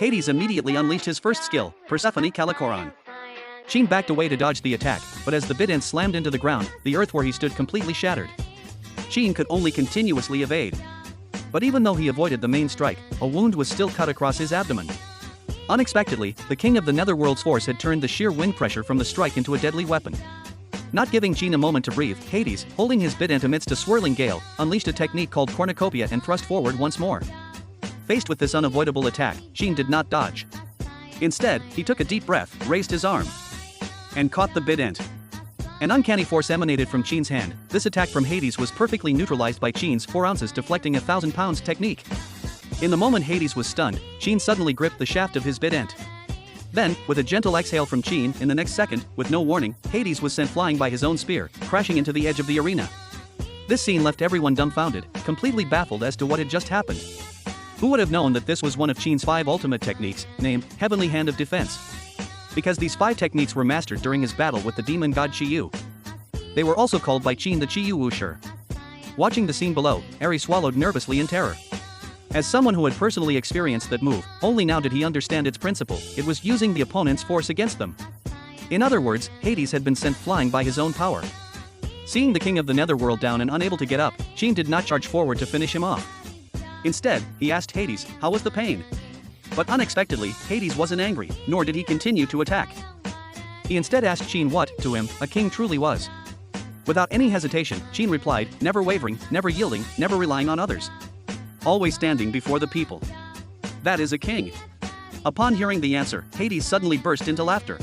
Hades immediately unleashed his first skill, Persephone Calicoron. Qin backed away to dodge the attack, but as the bit end slammed into the ground, the earth where he stood completely shattered. Qin could only continuously evade. But even though he avoided the main strike, a wound was still cut across his abdomen. Unexpectedly, the king of the Netherworld's force had turned the sheer wind pressure from the strike into a deadly weapon. Not giving Qin a moment to breathe, Hades, holding his bit end amidst a swirling gale, unleashed a technique called cornucopia and thrust forward once more. Faced with this unavoidable attack, Qin did not dodge. Instead, he took a deep breath, raised his arm, and caught the bit end. An uncanny force emanated from Qin's hand. This attack from Hades was perfectly neutralized by Qin's 4 ounces deflecting 1,000 pounds technique. In the moment Hades was stunned, Qin suddenly gripped the shaft of his bit end. Then, with a gentle exhale from Qin, in the next second, with no warning, Hades was sent flying by his own spear, crashing into the edge of the arena. This scene left everyone dumbfounded, completely baffled as to what had just happened. Who would have known that this was one of Qin's 5 ultimate techniques, named Heavenly Hand of Defense? Because these 5 techniques were mastered during his battle with the demon god Qiyu. They were also called by Qin the Qiyu Wushi. Watching the scene below, Eri swallowed nervously in terror. As someone who had personally experienced that move, only now did he understand its principle. It was using the opponent's force against them. In other words, Hades had been sent flying by his own power. Seeing the king of the Netherworld down and unable to get up, Qin did not charge forward to finish him off. Instead, he asked Hades, "How was the pain?" But unexpectedly, Hades wasn't angry, nor did he continue to attack. He instead asked Qin what, to him, a king truly was. Without any hesitation, Qin replied, "Never wavering, never yielding, never relying on others. Always standing before the people. That is a king." Upon hearing the answer, Hades suddenly burst into laughter.